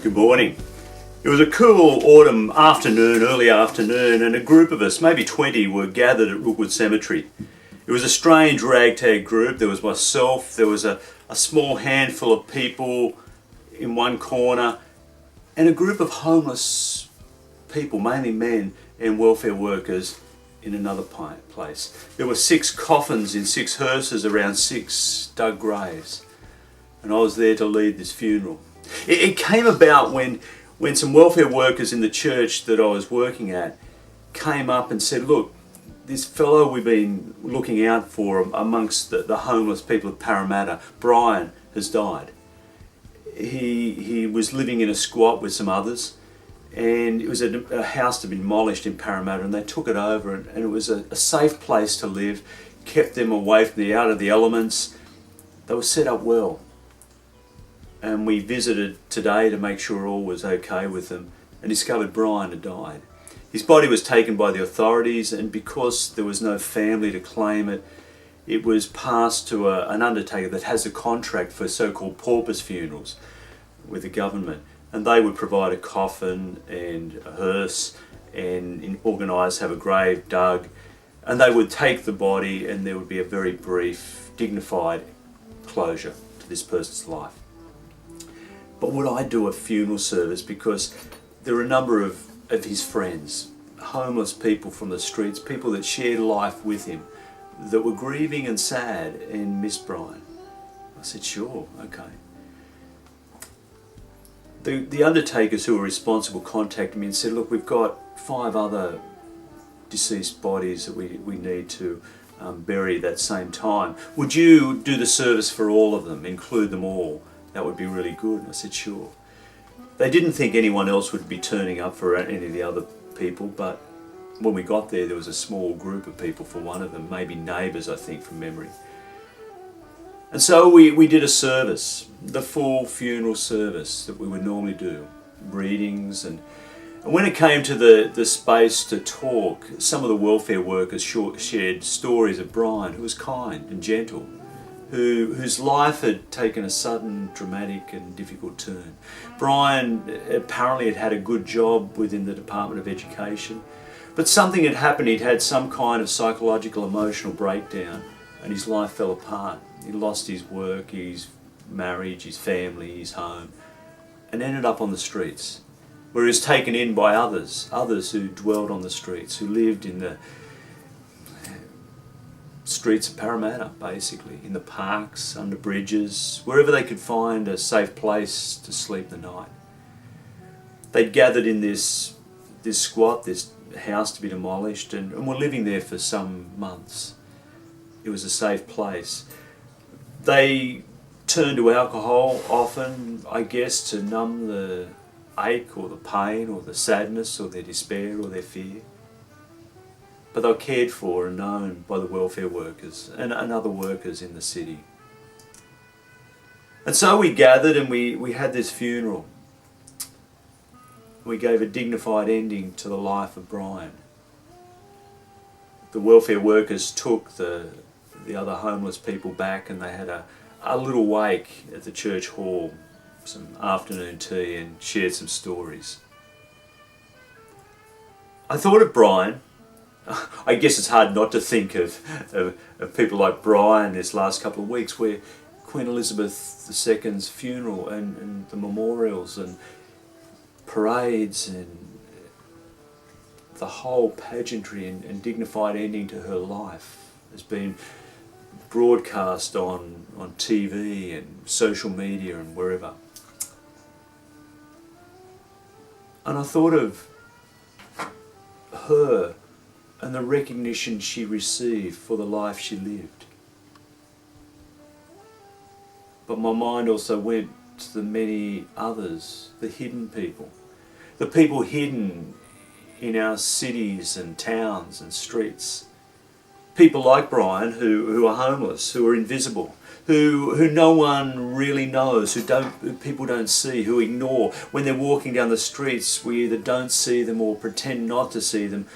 Good morning. It was a cool autumn afternoon, early afternoon, and a group of us, maybe 20, were gathered at Rookwood Cemetery. It was a strange ragtag group. There was myself, there was a small handful of people in one corner, and a group of homeless people, mainly men and welfare workers, in another place. There were 6 coffins in 6 hearses around 6 dug graves, and I was there to lead this funeral. It came about when some welfare workers in the church that I was working at came up and said, look, this fellow we've been looking out for amongst the homeless people of Parramatta, Brian, has died. He was living in a squat with some others, and it was a house that had been demolished in Parramatta, and they took it over, and it was a safe place to live, kept them away from out of the elements. They were set up well. And we visited today to make sure all was okay with them, and discovered Brian had died. His body was taken by the authorities, and because there was no family to claim it, it was passed to an undertaker that has a contract for so-called paupers funerals with the government, and they would provide a coffin and a hearse and organise, have a grave dug, and they would take the body, and there would be a very brief, dignified closure to this person's life. But would I do a funeral service, because there are a number of his friends, homeless people from the streets, people that shared life with him, that were grieving and sad and missed Brian. I said, sure, okay. The undertakers who were responsible contacted me and said, look, we've got 5 other deceased bodies that we need to bury that same time. Would you do the service for all of them, include them all? That would be really good. And I said, sure. They didn't think anyone else would be turning up for any of the other people, but when we got there was a small group of people for one of them, maybe neighbours, I think, from memory. And so we did a service, the full funeral service that we would normally do, readings, and when it came to the space to talk, some of the welfare workers shared stories of Brian, who was kind and gentle, whose life had taken a sudden, dramatic and difficult turn. Brian apparently had a good job within the Department of Education, but something had happened. He'd had some kind of psychological, emotional breakdown, and his life fell apart. He lost his work, his marriage, his family, his home, and ended up on the streets, where he was taken in by others who dwelled on the streets, who lived in the streets of Parramatta, basically, in the parks, under bridges, wherever they could find a safe place to sleep the night. They'd gathered in this squat, this house to be demolished, and were living there for some months. It was a safe place. They turned to alcohol often, I guess, to numb the ache or the pain or the sadness or their despair or their fear. But they were cared for and known by the welfare workers and other workers in the city. And so we gathered and we had this funeral. We gave a dignified ending to the life of Brian. The welfare workers took the other homeless people back, and they had a little wake at the church hall, some afternoon tea, and shared some stories. I thought of Brian. I guess it's hard not to think of people like Brian this last couple of weeks, where Queen Elizabeth II's funeral and the memorials and parades and the whole pageantry and dignified ending to her life has been broadcast on TV and social media and wherever. And I thought of her and the recognition she received for the life she lived. But my mind also went to the many others, the hidden people, the people hidden in our cities and towns and streets. People like Brian who are homeless, who are invisible, who no one really knows, who people don't see, who ignore. When they're walking down the streets, we either don't see them or pretend not to see them,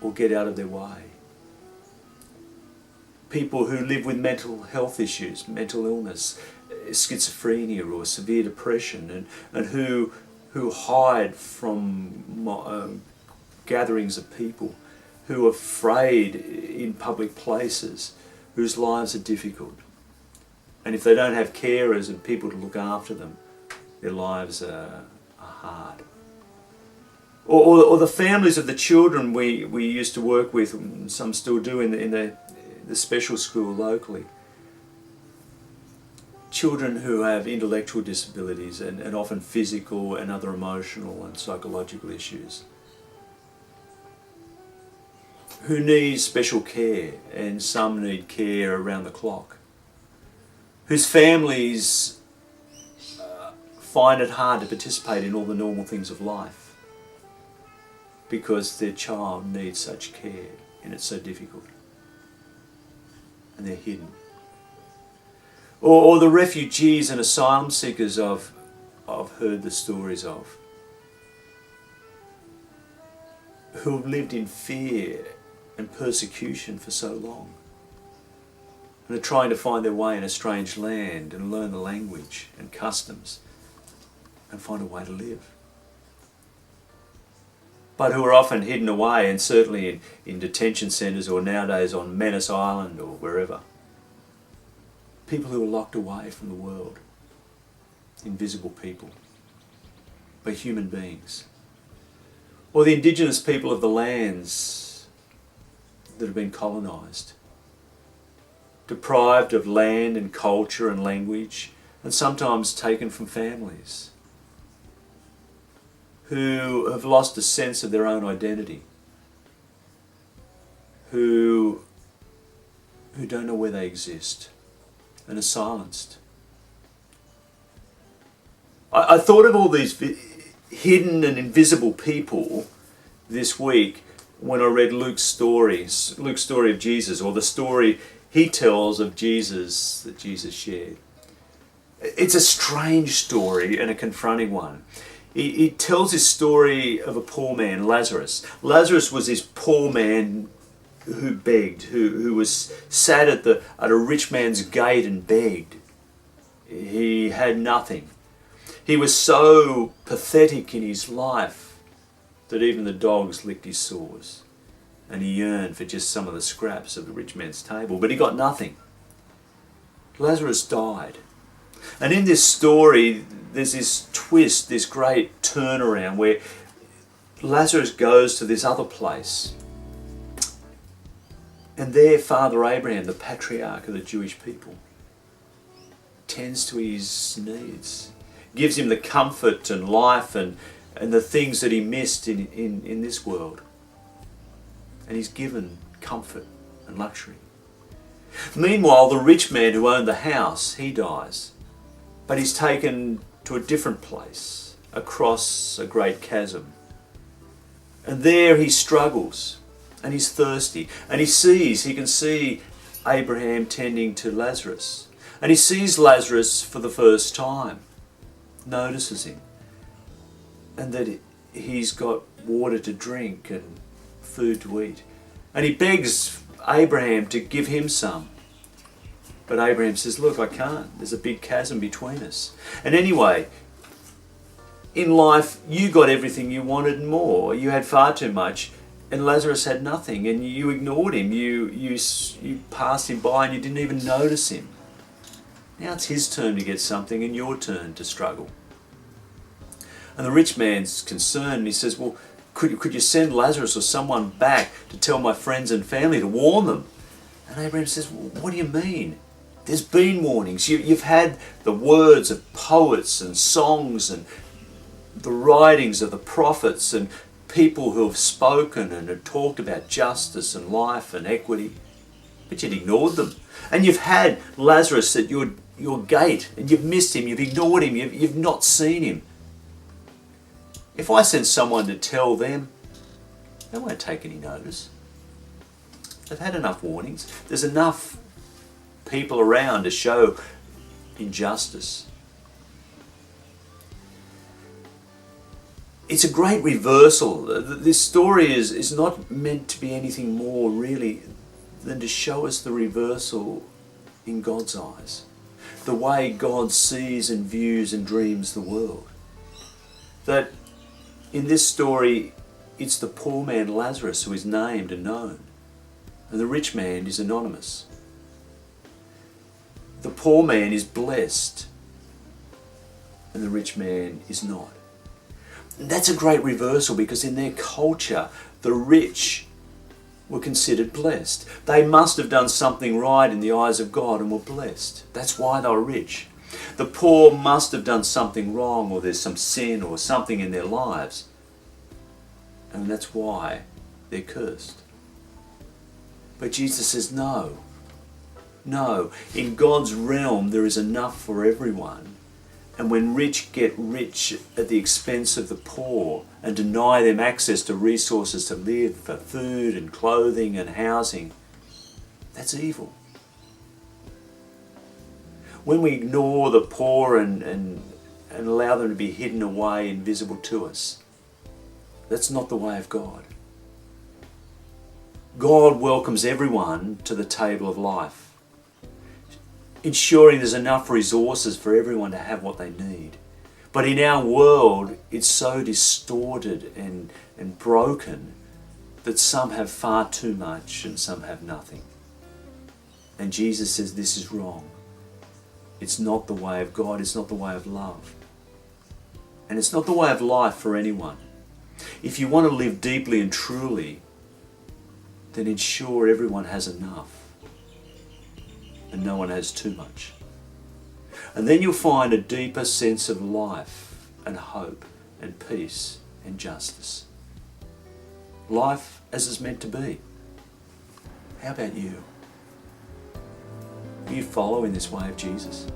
or get out of their way. People who live with mental health issues, mental illness, schizophrenia or severe depression, and who hide from gatherings of people, who are afraid in public places, whose lives are difficult. And if they don't have carers and people to look after them, their lives are hard. Or the families of the children we used to work with, and some still do in the special school locally. Children who have intellectual disabilities and often physical and other emotional and psychological issues, who need special care, and some need care around the clock, whose families find it hard to participate in all the normal things of life because their child needs such care and it's so difficult, and they're hidden. Or the refugees and asylum seekers I've heard the stories of, who have lived in fear and persecution for so long, and are trying to find their way in a strange land and learn the language and customs and find a way to live. But who are often hidden away, and certainly in detention centres, or nowadays on Manus Island or wherever. People who are locked away from the world, invisible people, but human beings. Or the Indigenous people of the lands that have been colonised, deprived of land and culture and language, and sometimes taken from families, who have lost a sense of their own identity, who don't know where they exist, and are silenced. I thought of all these hidden and invisible people this week when I read Luke's story of Jesus, or the story he tells of Jesus that Jesus shared. It's a strange story and a confronting one. He tells his story of a poor man, Lazarus. Lazarus was this poor man who begged, who was sat at a rich man's gate and begged. He had nothing. He was so pathetic in his life that even the dogs licked his sores, and he yearned for just some of the scraps of the rich man's table, but he got nothing. Lazarus died. And in this story, there's this twist, this great turnaround, where Lazarus goes to this other place. And there, Father Abraham, the patriarch of the Jewish people, tends to his needs, gives him the comfort and life and the things that he missed in this world. And he's given comfort and luxury. Meanwhile, the rich man who owned the house, he dies. But he's taken to a different place, across a great chasm. And there he struggles, and he's thirsty, and he can see Abraham tending to Lazarus. And he sees Lazarus for the first time, notices him, and that he's got water to drink and food to eat. And he begs Abraham to give him some. But Abraham says, look, I can't. There's a big chasm between us. And anyway, in life, you got everything you wanted and more. You had far too much, and Lazarus had nothing, and you ignored him. You passed him by and you didn't even notice him. Now it's his turn to get something and your turn to struggle. And the rich man's concerned. He says, well, could you send Lazarus or someone back to tell my friends and family, to warn them? And Abraham says, well, what do you mean? There's been warnings. You've had the words of poets and songs and the writings of the prophets and people who have spoken and have talked about justice and life and equity, but you'd ignored them. And you've had Lazarus at your gate, and you've missed him, you've ignored him, you've not seen him. If I send someone to tell them, they won't take any notice. They've had enough warnings. There's enough people around to show injustice. It's a great reversal. This story is not meant to be anything more really than to show us the reversal in God's eyes. the way God sees and views and dreams the world. That in this story, it's the poor man Lazarus who is named and known, and the rich man is anonymous. The poor man is blessed, and the rich man is not. And that's a great reversal, because in their culture, the rich were considered blessed. They must have done something right in the eyes of God and were blessed. That's why they were rich. The poor must have done something wrong, or there's some sin or something in their lives, and that's why they're cursed. But Jesus says, no. No, in God's realm there is enough for everyone. And when rich get rich at the expense of the poor and deny them access to resources to live, for food and clothing and housing, that's evil. When we ignore the poor and allow them to be hidden away, invisible to us, that's not the way of God. God welcomes everyone to the table of life, ensuring there's enough resources for everyone to have what they need. But in our world, it's so distorted and broken that some have far too much and some have nothing. And Jesus says this is wrong. It's not the way of God. It's not the way of love. And it's not the way of life for anyone. If you want to live deeply and truly, then ensure everyone has enough and no one has too much. And then you'll find a deeper sense of life and hope and peace and justice. Life as it's meant to be. How about you? Are you following this way of Jesus?